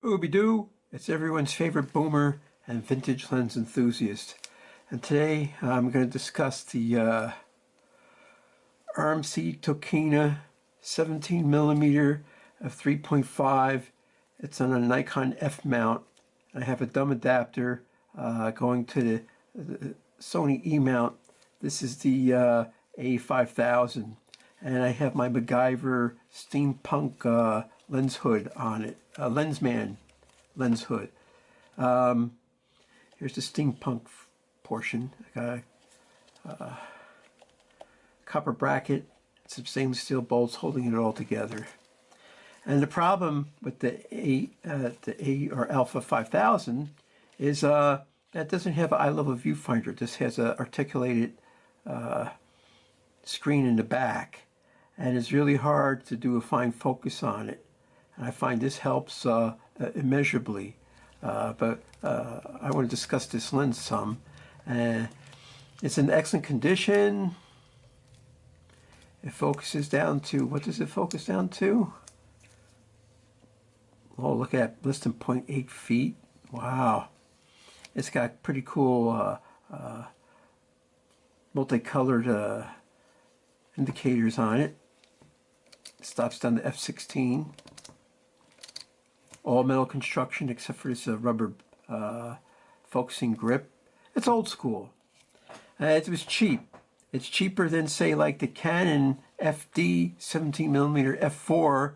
Ooby-doo! It's everyone's favorite boomer and vintage lens enthusiast. And today I'm going to discuss the RMC Tokina 17mm of 3.5. It's on a Nikon F mount. I have a dumb adapter going to the SONY E mount. This is the a5000. And I have my MacGyver steampunk lens hood on it, Lensman lens hood. Here's the steampunk portion. I got a copper bracket, some stainless steel bolts holding it all together. And the problem with the A or Alpha 5000 is that it doesn't have an eye level viewfinder. This has an articulated screen in the back, and it's really hard to do a fine focus on it. And I find this helps immeasurably. But I want to discuss this lens some. It's in excellent condition. It focuses down to, what does it focus down to? Oh, look at less than 0.8 feet. Wow. It's got pretty cool multicolored indicators on it. It stops down to f16. All metal construction except for this rubber focusing grip. It's old school. It was cheap. It's cheaper than, say, like the Canon FD 17mm f4,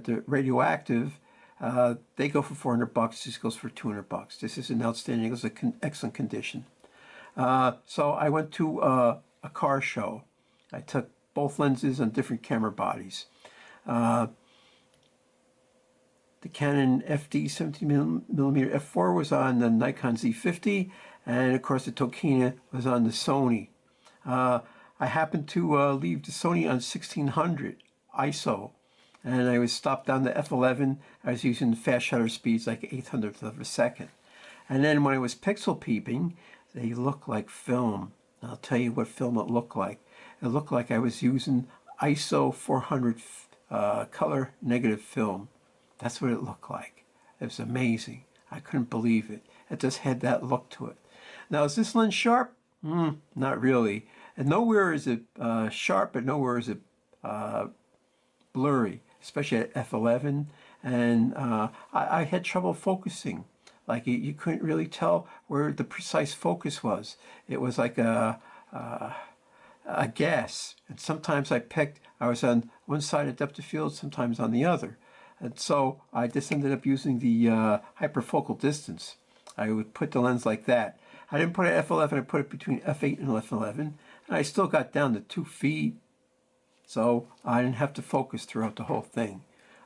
the radioactive. They go for $400. This goes for $200. This is an outstanding. It's an excellent condition. So I went to a car show. I took both lenses on different camera bodies. The Canon FD 17mm f4 was on the Nikon Z50, and of course the Tokina was on the SONY. I happened to leave the SONY on 1600 ISO, and I was stopped down to f11. I was using fast shutter speeds like 1/800th of a second. And then when I was pixel peeping, they looked like film. I'll tell you what film it looked like. It looked like I was using ISO 400 color negative film. That's what it looked like. It was amazing. I couldn't believe it. It just had that look to it. Now, is this lens sharp? Not really. And nowhere is it sharp, but nowhere is it blurry, especially at f11. And I had trouble focusing. Like you couldn't really tell where the precise focus was. It was like a guess. And sometimes I was on one side of depth of field, sometimes on the other. And so I just ended up using the hyperfocal distance. I would put the lens like that. I didn't put it at f11, I put it between f8 and f11. And I still got down to 2 feet. So I didn't have to focus throughout the whole thing.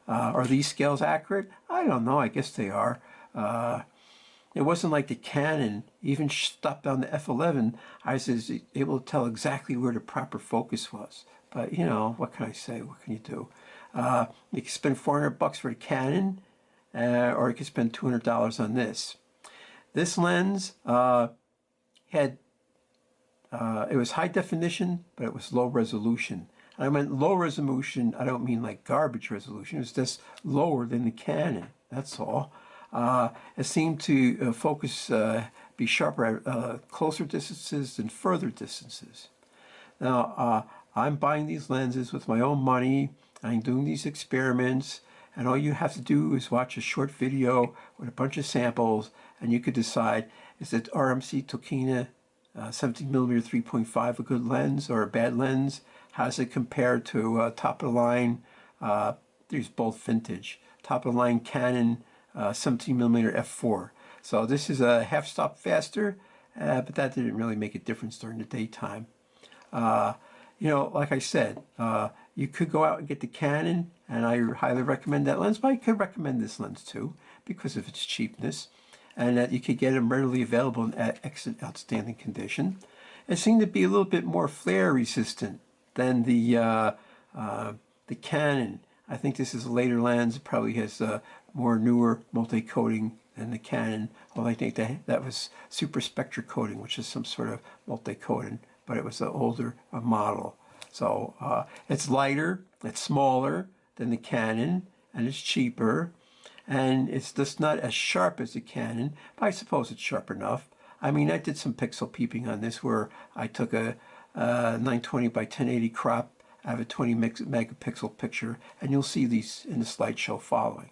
Are these scales accurate? I don't know, I guess they are. It wasn't like the Canon, even stopped down to f11, I was able to tell exactly where the proper focus was. But, you know, what can I say? What can you do? You can spend $400 for the Canon, or you can spend $200 on this. This lens it was high definition, but it was low resolution. And I meant low resolution, I don't mean like garbage resolution. It was just lower than the Canon, that's all. It seemed to focus, be sharper at closer distances than further distances. Now, I'm buying these lenses with my own money. I'm doing these experiments, and all you have to do is watch a short video with a bunch of samples, and you could decide, is it RMC Tokina 17mm 3.5 a good lens or a bad lens? How does it compare to top of the line? There's both vintage. Top of the line Canon 17mm f4. So this is a half stop faster, but that didn't really make a difference during the daytime. You know, like I said, you could go out and get the Canon, and I highly recommend that lens, but I could recommend this lens too because of its cheapness, and that you could get them readily available in excellent, outstanding condition. It seemed to be a little bit more flare resistant than the Canon. I think this is a later lens. It probably has more newer multi-coating than the Canon. Well, I think that was super spectra coating, which is some sort of multi-coating, but it was an older model. So it's lighter, it's smaller than the Canon, and it's cheaper. and it's just not as sharp as the Canon, but I suppose it's sharp enough. I mean, I did some pixel peeping on this where I took a 920 by 1080 crop out of a 20 megapixel picture, and you'll see these in the slideshow following.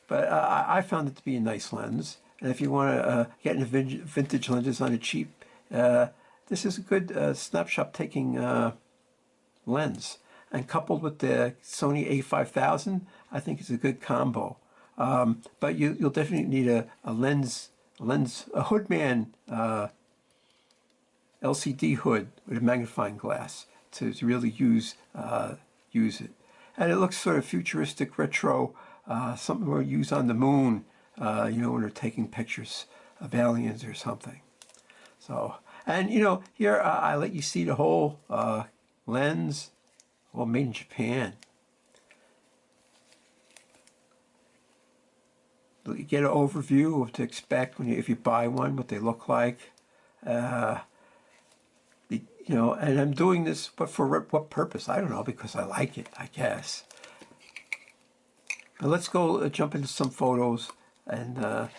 But I found it to be a nice lens, and if you want to get into vintage lenses on a cheap, this is a good snapshot taking lens. And coupled with the Sony a5000, I think it's a good combo. But you'll definitely need a Hoodman LCD hood with a magnifying glass to really use it. And it looks sort of futuristic, retro, something we'll use on the moon, when they're taking pictures of aliens or something. So, and here I let you see the whole lens, all made in Japan. You get an overview of what to expect if you buy one, what they look like. And I'm doing this, but for what purpose? I don't know, because I like it, I guess. But let's go jump into some photos, and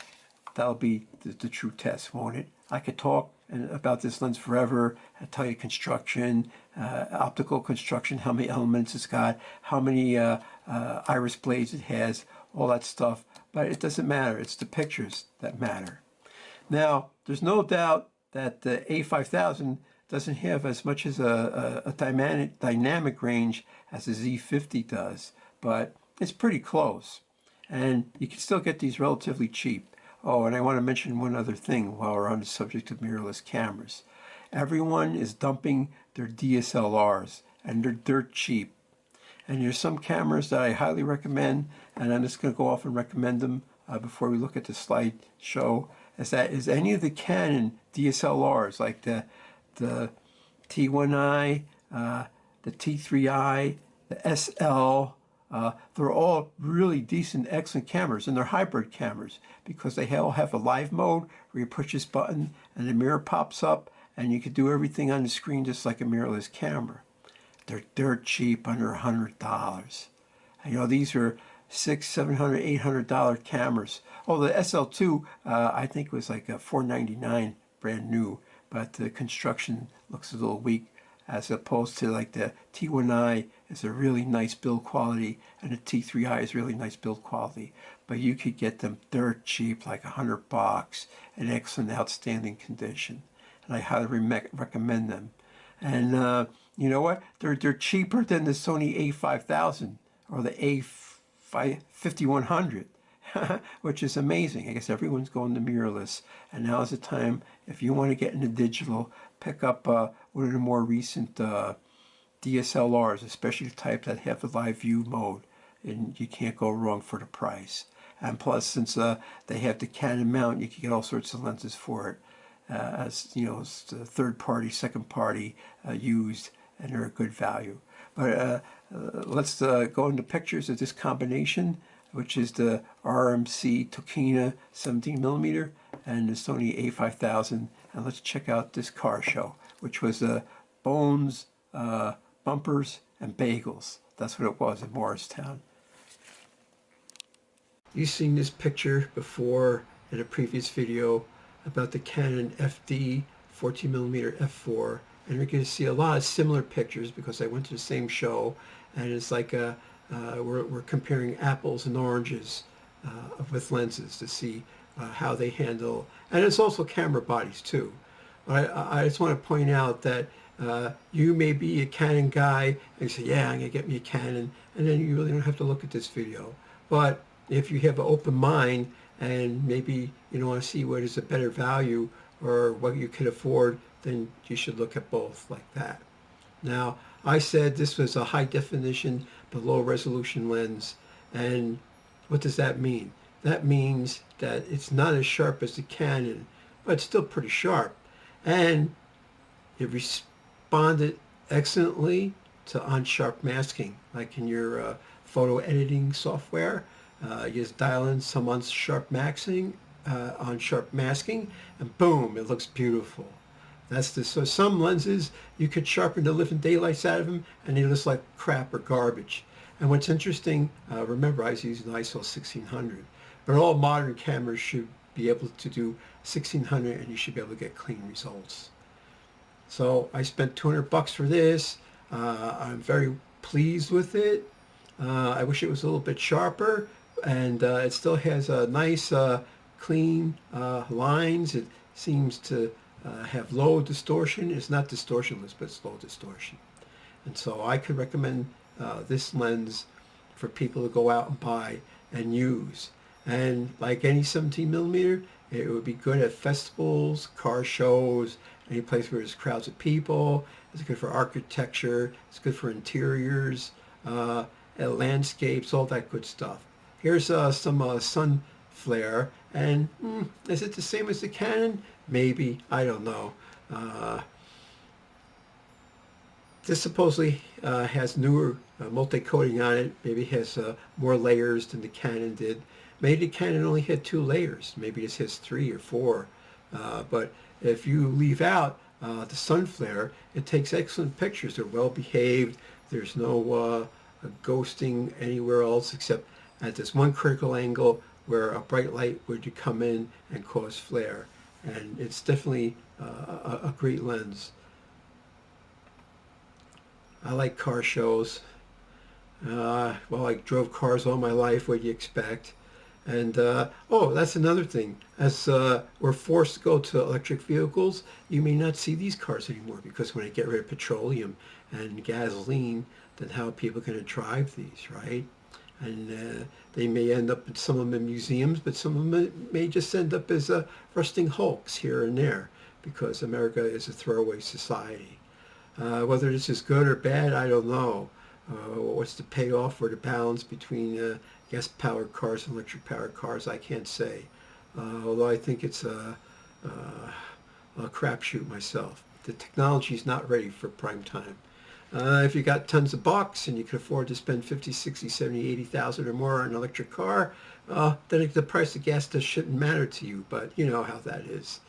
that'll be the true test, won't it? I could talk about this lens forever. I tell you construction, optical construction, how many elements it's got, how many iris blades it has, all that stuff. But it doesn't matter. It's the pictures that matter. Now, there's no doubt that the a5000 doesn't have as much as a dynamic range as the Z50 does, but it's pretty close. And you can still get these relatively cheap. Oh, and I want to mention one other thing while we're on the subject of mirrorless cameras. Everyone is dumping their DSLRs, and they're dirt cheap. And there's some cameras that I highly recommend, and I'm just going to go off and recommend them before we look at the slideshow. Is any of the Canon DSLRs, like the T1i, the T3i, the SL, they're all really decent, excellent cameras, and they're hybrid cameras because they all have a live mode where you push this button and the mirror pops up, and you can do everything on the screen just like a mirrorless camera. They're dirt cheap, under $100. And, these are $600, $700, $800 cameras. Oh, the SL2, I think was like a $499 brand new, but the construction looks a little weak, as opposed to like the T1i is a really nice build quality, and the T3i is really nice build quality. But you could get them dirt cheap, like $100, in excellent, outstanding condition. And I highly recommend them. And you know what? They're cheaper than the Sony a5000 or the a5100, which is amazing. I guess everyone's going to mirrorless, and now is the time. If you want to get into digital, pick up one of the more recent DSLRs, especially the type that have the live view mode, and you can't go wrong for the price. And plus, since they have the Canon mount, you can get all sorts of lenses for it, as it's the third party, second party used, and they're a good value. But let's go into pictures of this combination, which is the RMC Tokina 17mm and the Sony a5000. And let's check out this car show, which was bones, bumpers, and bagels. That's what it was in Morristown. You've seen this picture before in a previous video about the Canon FD 14mm f4, and you're going to see a lot of similar pictures because I went to the same show, and it's like we're comparing apples and oranges with lenses to see how they handle, and it's also camera bodies too. But I just want to point out that you may be a Canon guy and you say, yeah, I'm going to get me a Canon, and then you really don't have to look at this video. But if you have an open mind and maybe you want to see what is a better value or what you can afford, then you should look at both like that. Now, I said this was a high definition but low resolution lens, and what does that mean? That means that it's not as sharp as the Canon, but it's still pretty sharp, and it responded excellently to unsharp masking, like in your photo editing software. You just dial in some unsharp masking, and boom, it looks beautiful. So some lenses, you could sharpen the living daylights out of them, and they look like crap or garbage. And what's interesting, remember I was using ISO 1600, but all modern cameras should be able to do 1600 and you should be able to get clean results. So I spent 200 bucks for this. I'm very pleased with it. I wish it was a little bit sharper, and it still has a nice clean lines. It seems to have low distortion. It's not distortionless, but it's low distortion. And so I could recommend this lens for people to go out and buy and use. And like any 17 millimeter, it would be good at festivals, car shows, any place where there's crowds of people. It's good for architecture. It's good for interiors, landscapes, all that good stuff. Here's some sun flare, and is it the same as the Canon? Maybe, I don't know. This supposedly has newer multi-coating on it. Maybe it has more layers than the Canon did. Maybe the Canon only had 2 layers. Maybe this has 3 or 4. But if you leave out the sun flare, it takes excellent pictures. They're well behaved. There's no ghosting anywhere else except at this one critical angle where a bright light would come in and cause flare. And it's definitely a great lens. I like car shows. Well, I drove cars all my life. What do you expect? And oh, that's another thing. As we're forced to go to electric vehicles, you may not see these cars anymore, because when they get rid of petroleum and gasoline, then how are people going to drive these, right? And they may end up, some of them in museums, but some of them may just end up as rusting hulks here and there, because America is a throwaway society. Whether this is good or bad, I don't know. What's the payoff or the balance between gas-powered cars and electric-powered cars? I can't say. Although I think it's a crapshoot myself. The technology is not ready for prime time. If you got tons of bucks and you can afford to spend 50, 60, 70, 80,000 or more on an electric car, then the price of gas just shouldn't matter to you. But you know how that is.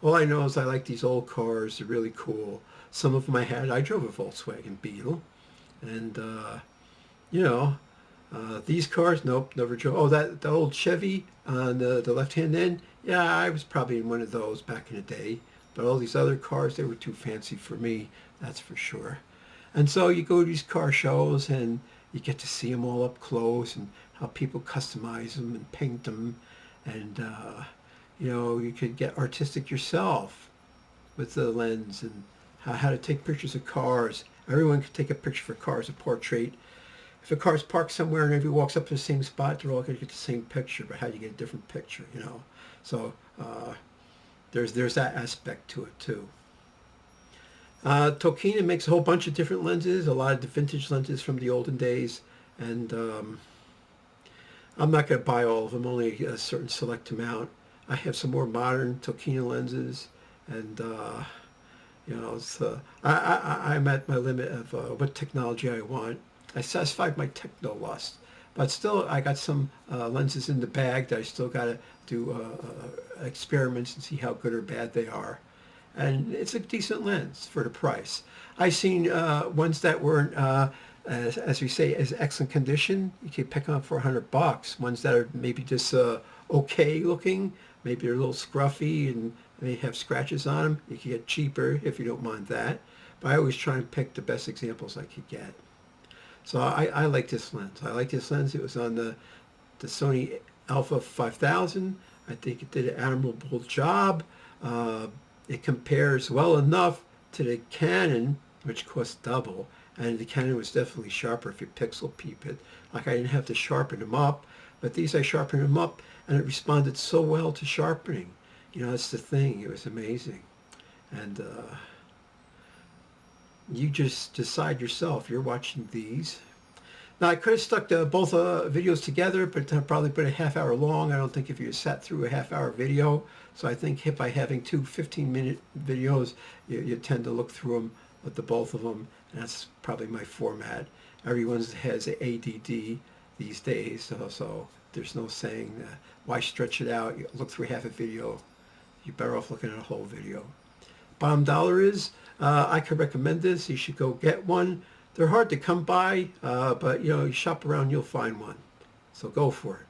All I know is I like these old cars. They're really cool. Some of them I drove a Volkswagen Beetle. And, you know, these cars, nope, never drove. Oh, the old Chevy on the left-hand end, yeah, I was probably in one of those back in the day. But all these other cars, they were too fancy for me, that's for sure. And so you go to these car shows and you get to see them all up close and how people customize them and paint them. And, you know, you could get artistic yourself with the lens and how to take pictures of cars. Everyone can take a picture for cars, a portrait. If a car's parked somewhere and everybody walks up to the same spot, they're all going to get the same picture, but how do you get a different picture, you know? So there's that aspect to it too. Tokina makes a whole bunch of different lenses, a lot of the vintage lenses from the olden days, and I'm not going to buy all of them, only a certain select amount. I have some more modern Tokina lenses, and you know, I'm at my limit of what technology I want. I satisfied my techno lust, but still I got some lenses in the bag that I still got to do experiments and see how good or bad they are. And it's a decent lens for the price. I've seen ones that weren't, as we say, as excellent condition. You can pick up for $100. Ones that are maybe just okay looking, maybe they're a little scruffy and they have scratches on them. You can get cheaper if you don't mind that. But I always try and pick the best examples I could get. So I like this lens. I like this lens. It was on the SONY a5000. I think it did an admirable job. It compares well enough to the Canon, which costs double. And the Canon was definitely sharper if you pixel peep it. Like, I didn't have to sharpen them up. But these, I sharpened them up, and it responded so well to sharpening. You know, that's the thing. It was amazing. And you just decide yourself. You're watching these. Now, I could have stuck both videos together, but I'd probably put a half hour long. I don't think if you sat through a half hour video. So I think by having two 15-minute videos, you tend to look through them with the both of them. And that's probably my format. Everyone has ADD these days, so there's no saying why stretch it out. You look through half a video. You're better off looking at a whole video. Bottom dollar is, I could recommend this. You should go get one. They're hard to come by, but you shop around, you'll find one. So go for it.